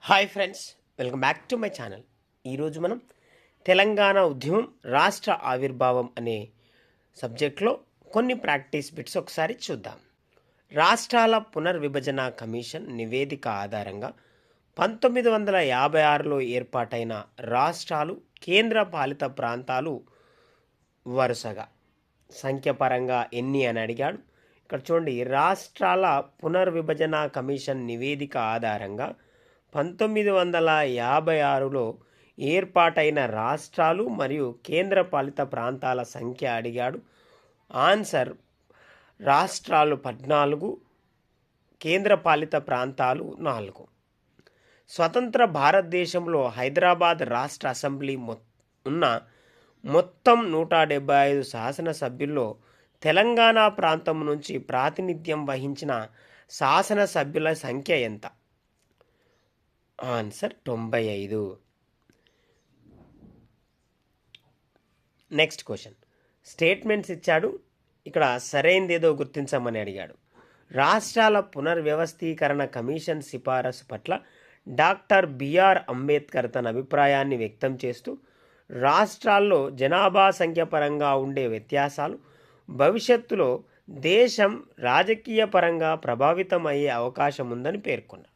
Hi friends, welcome back to my channel. ఈరోజు మనం తెలంగాణ ఉద్యమం రాష్ట్ర ఆవిర్భావం అనే సబ్జెక్ట్లో కొన్ని ప్రాక్టీస్ బిట్స్ ఒకసారి చూద్దాం. రాష్ట్రాల పునర్విభజన కమిషన్ నివేదిక ఆధారంగా 1956లో ఏర్పాటైన రాష్ట్రాలు, కేంద్ర పాలిత ప్రాంతాలు వరుసగా సంఖ్యపరంగా ఎన్ని అని అడిగాడు. ఇక్కడ చూడండి, రాష్ట్రాల పునర్విభజన కమిషన్ నివేదిక ఆధారంగా 1956లో ఏర్పాటైన రాష్ట్రాలు మరియు కేంద్రపాలిత ప్రాంతాల సంఖ్య అడిగాడు. ఆన్సర్ రాష్ట్రాలు 14, కేంద్రపాలిత ప్రాంతాలు 4. స్వతంత్ర భారతదేశంలో హైదరాబాద్ రాష్ట్ర అసెంబ్లీ ఉన్న మొత్తం 175 శాసనసభ్యుల్లో తెలంగాణ ప్రాంతం నుంచి ప్రాతినిధ్యం వహించిన శాసనసభ్యుల సంఖ్య ఎంత? ఆన్సర్ 95. నెక్స్ట్ క్వశ్చన్, స్టేట్మెంట్స్ ఇచ్చాడు. ఇక్కడ సరైనదేదో గుర్తించమని అడిగాడు. రాష్ట్రాల పునర్వ్యవస్థీకరణ కమిషన్ సిఫారసు పట్ల డాక్టర్ బిఆర్ అంబేద్కర్ తన అభిప్రాయాన్ని వ్యక్తం చేస్తూ, రాష్ట్రాల్లో జనాభా సంఖ్య పరంగా ఉండే వ్యత్యాసాలు భవిష్యత్తులో దేశం రాజకీయ పరంగా ప్రభావితం అయ్యే అవకాశం ఉందని పేర్కొన్నారు.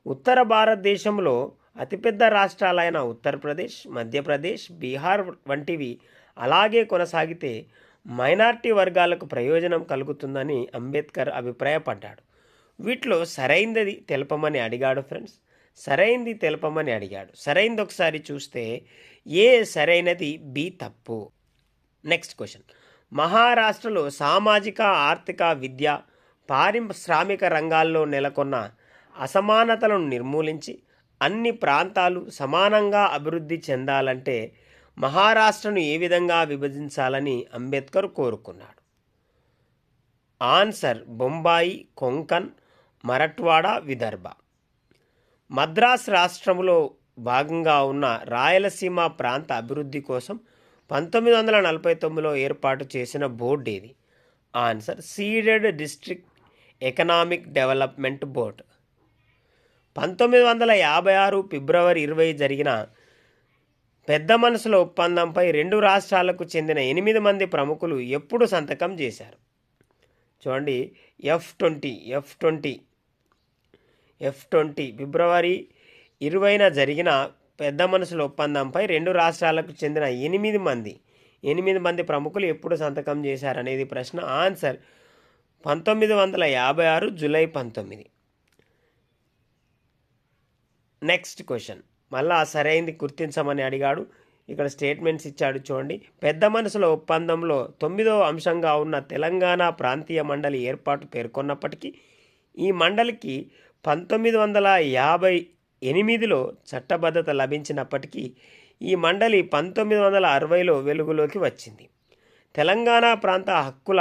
ఉత్తర భారతదేశంలో అతిపెద్ద రాష్ట్రాలైన ఉత్తరప్రదేశ్, మధ్యప్రదేశ్, బీహార్ వంటివి అలాగే కొనసాగితే మైనారిటీ వర్గాలకు ప్రయోజనం కలుగుతుందని అంబేద్కర్ అభిప్రాయపడ్డాడు. వీటిలో సరైనది తెలపమని అడిగాడు ఫ్రెండ్స్. సరైనది తెలపమని అడిగాడు. సరైనది ఒకసారి చూస్తే ఏ సరైనది, బి తప్పు. నెక్స్ట్ క్వశ్చన్, మహారాష్ట్రలో సామాజిక, ఆర్థిక, విద్య, పారిశ్రామిక రంగాల్లో నెలకొన్న అసమానతలను నిర్మూలించి అన్ని ప్రాంతాలు సమానంగా అభివృద్ధి చెందాలంటే మహారాష్ట్రను ఏ విధంగా విభజించాలని అంబేద్కర్ కోరుకున్నాడు? ఆన్సర్ బొంబాయి, కొంకన్, మరఠ్వాడా, విదర్భ. మద్రాస్ రాష్ట్రంలో భాగంగా ఉన్న రాయలసీమ ప్రాంత అభివృద్ధి కోసం 1949లో ఏర్పాటు చేసిన బోర్డు ఏది? Answer Ceded district economic development board. 1956 ఫిబ్రవరి 20 జరిగిన పెద్ద మనసుల ఒప్పందంపై 2 రాష్ట్రాలకు చెందిన 8 మంది ప్రముఖులు ఎప్పుడు సంతకం చేశారు? చూడండి, F20 ఫిబ్రవరి 20న జరిగిన పెద్ద మనసుల ఒప్పందంపై 2 రాష్ట్రాలకు చెందిన 8 మంది ప్రముఖులు ఎప్పుడు సంతకం చేశారనేది ప్రశ్న. Answer 1956 July 19. నెక్స్ట్ క్వశ్చన్, మళ్ళా సరైనది గుర్తించమని అడిగాడు. ఇక్కడ స్టేట్మెంట్స్ ఇచ్చాడు చూడండి. పెద్ద మనసుల ఒప్పందంలో 9వ అంశంగా ఉన్న తెలంగాణ ప్రాంతీయ మండలి ఏర్పాటు పేర్కొన్నప్పటికీ ఈ మండలికి 1958లో చట్టబద్ధత లభించినప్పటికీ ఈ మండలి 1960లో వెలుగులోకి వచ్చింది. తెలంగాణ ప్రాంత హక్కుల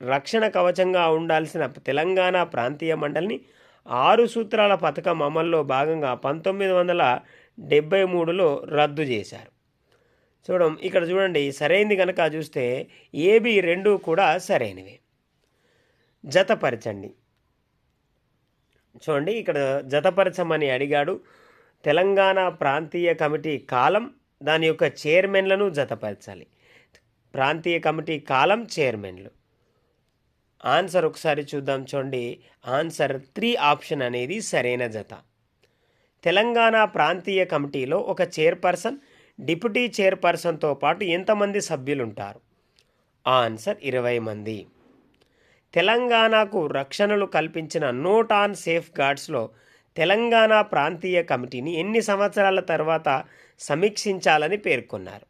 రక్షణ కవచంగా ఉండాల్సిన తెలంగాణ ప్రాంతీయ మండలిని 6 సూత్రాల పథకం అమల్లో భాగంగా 1973లో రద్దు చేశారు. ఇక్కడ చూడండి, సరైనది కనుక చూస్తే ఏబి 2 కూడా సరైనవి. జతపరచండి. చూడండి, ఇక్కడ జతపరచమని అడిగాడు. తెలంగాణ ప్రాంతీయ కమిటీ కాలం, దాని యొక్క చైర్మన్లను జతపరచాలి. ప్రాంతీయ కమిటీ కాలం, చైర్మన్లు. ఆన్సర్ ఒకసారి చూద్దాం. చూడండి, ఆన్సర్ 3 ఆప్షన్ అనేది సరైన జత. తెలంగాణ ప్రాంతీయ కమిటీలో ఒక చైర్పర్సన్, డిప్యూటీ చైర్పర్సన్తో పాటు ఎంతమంది సభ్యులు ఉంటారు? ఆన్సర్ 20 మంది. తెలంగాణకు రక్షణలు కల్పించిన నోట్ ఆన్ సేఫ్ గార్డ్స్లో తెలంగాణ ప్రాంతీయ కమిటీని ఎన్ని సంవత్సరాల తర్వాత సమీక్షించాలని పేర్కొన్నారు?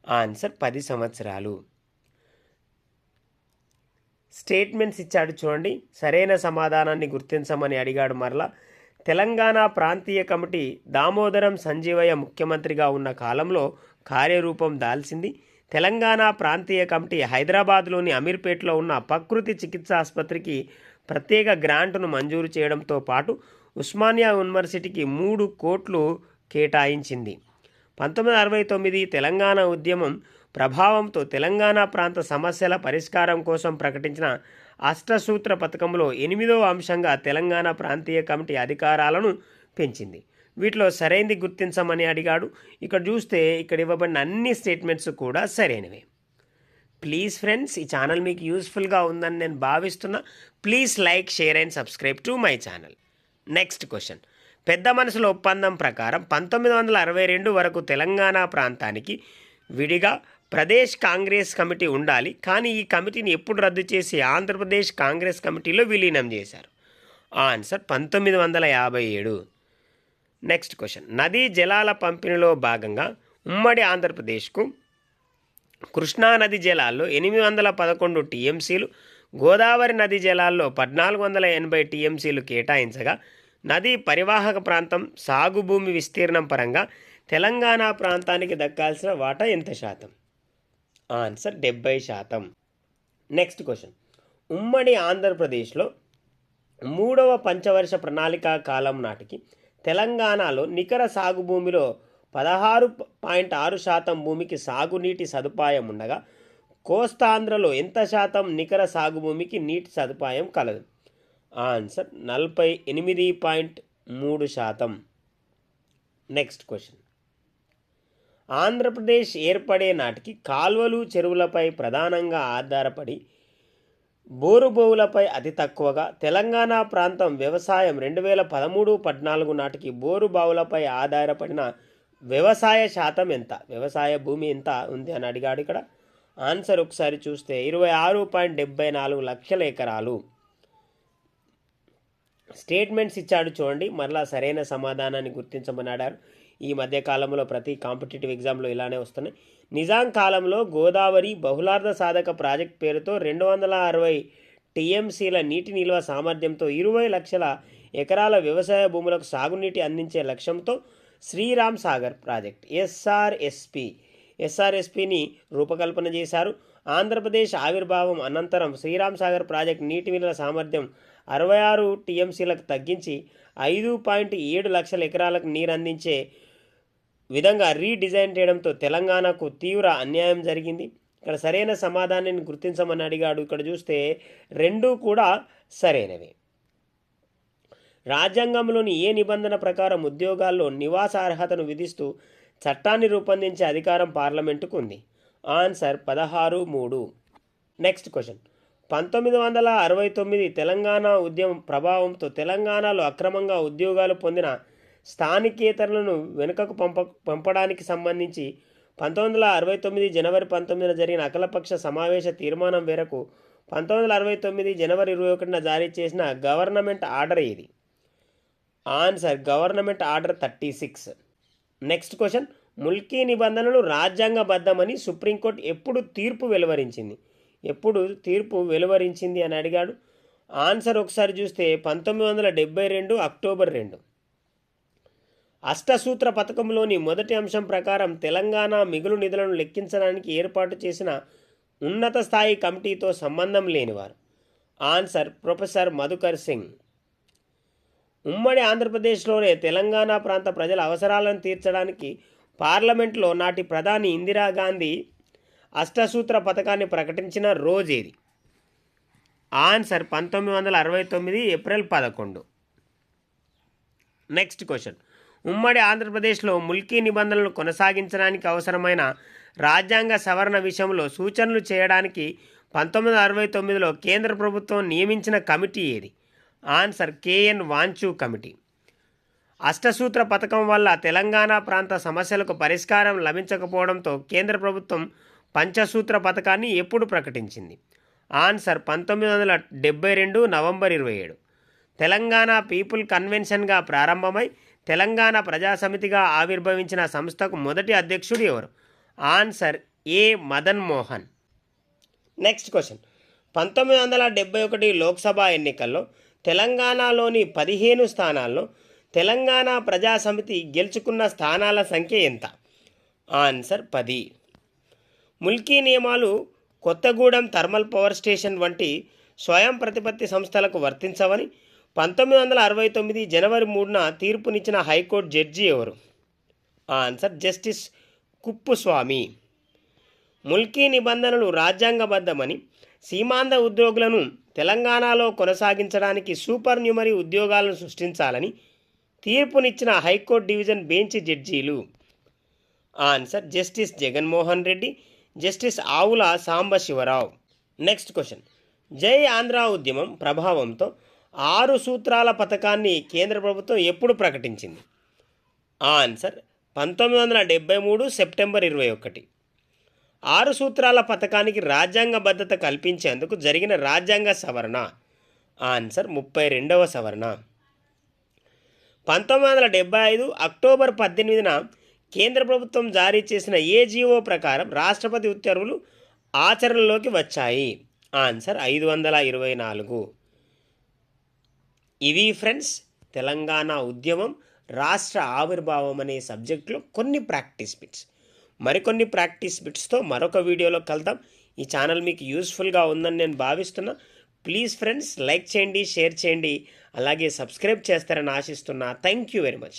ఆన్సర్ 10 సంవత్సరాలు. స్టేట్మెంట్స్ ఇచ్చాడు చూడండి. సరైన సమాధానాన్ని గుర్తించమని అడిగాడు. మరలా తెలంగాణ ప్రాంతీయ కమిటీ దామోదరం సంజీవయ్య ముఖ్యమంత్రిగా ఉన్న కాలంలో కార్యరూపం దాల్చింది. తెలంగాణ ప్రాంతీయ కమిటీ హైదరాబాద్లోని అమీర్పేట్లో ఉన్న ప్రకృతి చికిత్స ఆసుపత్రికి ప్రత్యేక గ్రాంటును మంజూరు చేయడంతో పాటు ఉస్మానియా యూనివర్సిటీకి 3 కోట్లు కేటాయించింది. 1969 తెలంగాణ ఉద్యమం ప్రభావంతో తెలంగాణ ప్రాంత సమస్యల పరిష్కారం కోసం ప్రకటించిన అష్టసూత్ర పథకంలో 8వ అంశంగా తెలంగాణ ప్రాంతీయ కమిటీ అధికారాలను పెంచింది. వీటిలో సరైనది గుర్తించమని అడిగాడు. ఇక్కడ చూస్తే ఇక్కడ ఇవ్వబడిన అన్ని స్టేట్మెంట్స్ కూడా సరైనవి. ప్లీజ్ ఫ్రెండ్స్, ఈ ఛానల్ మీకు యూస్ఫుల్గా ఉందని నేను భావిస్తున్నా. Please like, share and subscribe to my channel. Next question. పెద్ద మనసుల ఒప్పందం ప్రకారం 1962 వరకు తెలంగాణ ప్రాంతానికి విడిగా ప్రదేశ్ కాంగ్రెస్ కమిటీ ఉండాలి. కానీ ఈ కమిటీని ఎప్పుడు రద్దు చేసి ఆంధ్రప్రదేశ్ కాంగ్రెస్ కమిటీలో విలీనం చేశారు? ఆన్సర్ 1957. Next question. నదీ జలాల పంపిణీలో భాగంగా ఉమ్మడి ఆంధ్రప్రదేశ్కు కృష్ణా నది జలాల్లో 811 టీఎంసీలు, గోదావరి నది జలాల్లో 1480 టీఎంసీలు కేటాయించగా నదీ పరివాహక ప్రాంతం సాగు భూమి విస్తీర్ణం పరంగా తెలంగాణ ప్రాంతానికి దక్కాల్సిన వాటా ఎంత శాతం? ఆన్సర్ 70%. Next question. ఉమ్మడి ఆంధ్రప్రదేశ్లో 3వ పంచవర్ష ప్రణాళికా కాలం నాటికి తెలంగాణలో నికర సాగు భూమిలో 16.6% భూమికి సాగునీటి సదుపాయం ఉండగా కోస్తాంధ్రలో ఎంత శాతం నికర సాగు భూమికి నీటి సదుపాయం కలదు? ఆన్సర్ 48.3%. Next question. ఆంధ్రప్రదేశ్ ఏర్పడే నాటికి కాల్వలు, చెరువులపై ప్రధానంగా ఆధారపడి బోరుబావులపై అతి తక్కువగా తెలంగాణ ప్రాంతం వ్యవసాయం 2013-14 నాటికి బోరుబావులపై ఆధారపడిన వ్యవసాయ శాతం ఎంత? వ్యవసాయ భూమి ఎంత ఉంది అని అడిగాడు ఇక్కడ. ఆన్సర్ ఒకసారి చూస్తే 26.74 లక్షల ఎకరాలు. స్టేట్మెంట్స్ ఇచ్చాడు చూడండి, మరలా సరైన సమాధానాన్ని గుర్తించమని అడిగారు. ఈ మధ్య కాలంలో ప్రతి కాంపిటేటివ్ ఎగ్జామ్లో ఇలానే వస్తున్నాయి. నిజాం కాలంలో గోదావరి బహుళార్థ సాధక ప్రాజెక్ట్ పేరుతో 260 టీఎంసీల నీటి నిల్వ సామర్థ్యంతో 20 లక్షల ఎకరాల వ్యవసాయ భూములకు సాగునీటి అందించే లక్ష్యంతో శ్రీరామ్ సాగర్ ప్రాజెక్ట్ ఎస్ఆర్ఎస్పిని రూపకల్పన చేశారు. ఆంధ్రప్రదేశ్ ఆవిర్భావం అనంతరం శ్రీరామ్ సాగర్ ప్రాజెక్ట్ నీటి నిల్వ సామర్థ్యం 66 టీఎంసీలకు తగ్గించి 5.7 లక్షల ఎకరాలకు నీరు అందించే విధంగా రీడిజైన్ చేయడంతో తెలంగాణకు తీవ్ర అన్యాయం జరిగింది. ఇక్కడ సరైన సమాధానాన్ని గుర్తించమని అడిగాడు. ఇక్కడ చూస్తే రెండూ కూడా సరైనవి. రాజ్యాంగంలోని ఏ నిబంధన ప్రకారం ఉద్యోగాల్లో నివాస అర్హతను విధిస్తూ చట్టాన్ని రూపొందించే అధికారం పార్లమెంటుకు ఉంది? ఆన్సర్ 16(3). Next question. 1969 తెలంగాణ ఉద్యమం ప్రభావంతో తెలంగాణలో అక్రమంగా ఉద్యోగాలు పొందిన స్థానికేతరులను వెనుకకు పంపడానికి సంబంధించి 1969 జనవరి 19న జరిగిన అఖిలపక్ష సమావేశ తీర్మానం మేరకు 1969 జనవరి 21న జారీ చేసిన గవర్నమెంట్ ఆర్డర్ ఏది? Answer government order 36. Next question. Mulki నిబంధనలు రాజ్యాంగబద్ధమని సుప్రీంకోర్టు ఎప్పుడు తీర్పు వెలువరించింది అని అడిగాడు. ఆన్సర్ ఒకసారి చూస్తే 1972 అక్టోబర్ 2. అష్టసూత్ర పథకంలోని మొదటి అంశం ప్రకారం తెలంగాణ మిగులు నిధులను లెక్కించడానికి ఏర్పాటు చేసిన ఉన్నత స్థాయి కమిటీతో సంబంధం లేనివారు? Answer professor Madhukar Singh. ఉమ్మడి ఆంధ్రప్రదేశ్లోనే తెలంగాణ ప్రాంత ప్రజల అవసరాలను తీర్చడానికి పార్లమెంట్లో నాటి ప్రధాని ఇందిరాగాంధీ అష్టసూత్ర పథకాన్ని ప్రకటించిన రోజేది? Answer 1969 April 11. Next question. ఉమ్మడి ఆంధ్రప్రదేశ్లో ముల్కీ నిబంధనలను కొనసాగించడానికి అవసరమైన రాజ్యాంగ సవరణ విషయంలో సూచనలు చేయడానికి 1969లో కేంద్ర ప్రభుత్వం నియమించిన కమిటీ ఏది? Answer KN Wanchoo committee. అష్టసూత్ర పథకం వల్ల తెలంగాణ ప్రాంత సమస్యలకు పరిష్కారం లభించకపోవడంతో కేంద్ర ప్రభుత్వం పంచసూత్ర పథకాన్ని ఎప్పుడు ప్రకటించింది? Answer 1972 November 27. తెలంగాణ పీపుల్ కన్వెన్షన్గా ప్రారంభమై తెలంగాణ ప్రజాసమితిగా ఆవిర్భవించిన సంస్థకు మొదటి అధ్యక్షుడు ఎవరు? Answer A Madan Mohan. Next question. 1971 Lok Sabha ఎన్నికల్లో తెలంగాణలోని 15 స్థానాల్లో తెలంగాణ ప్రజాసమితి గెలుచుకున్న స్థానాల సంఖ్య ఎంత? ఆన్సర్ 10. ముల్కీ నియమాలు కొత్తగూడెం థర్మల్ పవర్ స్టేషన్ వంటి స్వయం ప్రతిపత్తి సంస్థలకు వర్తించవని 1969 జనవరి 3న తీర్పునిచ్చిన హైకోర్టు జడ్జి ఎవరు? Answer justice Kuppuswamy. ముల్కీ నిబంధనలు రాజ్యాంగబద్ధమని సీమాంధ్ర ఉద్యోగులను తెలంగాణలో కొనసాగించడానికి సూపర్ న్యూమరీ ఉద్యోగాలను సృష్టించాలని తీర్పునిచ్చిన హైకోర్టు డివిజన్ బెంచ్ జడ్జీలు? Answer justice Jaganmohan Reddy, justice Avula Sambasiva Rao. Next question. జై ఆంధ్ర ఉద్యమం ప్రభావంతో 6 సూత్రాల పథకాన్ని కేంద్ర ప్రభుత్వం ఎప్పుడు ప్రకటించింది? Answer 1973 September 21. 6 సూత్రాల పథకానికి రాజ్యాంగబద్ధత కల్పించేందుకు జరిగిన రాజ్యాంగ సవరణ? ఆన్సర్ 32వ సవరణ. 1975 అక్టోబర్ 18న కేంద్ర ప్రభుత్వం జారీ చేసిన ఏ జీవో ప్రకారం రాష్ట్రపతి ఉత్తర్వులు ఆచరణలోకి వచ్చాయి? ఆన్సర్ 524. ఇవి ఫ్రెండ్స్ తెలంగాణ ఉద్యమం రాష్ట్ర ఆవిర్భావం అనే సబ్జెక్టులో కొన్ని ప్రాక్టీస్ బిట్స్. మరికొన్ని ప్రాక్టీస్ బిట్స్తో మరొక వీడియోలో కలుద్దాం. ఈ ఛానల్ మీకు యూస్ఫుల్గా ఉందని నేను భావిస్తున్నా. ప్లీజ్ ఫ్రెండ్స్ లైక్ చేయండి, షేర్ చేయండి, అలాగే సబ్స్క్రైబ్ చేస్తారని ఆశిస్తున్నా. Thank you very much.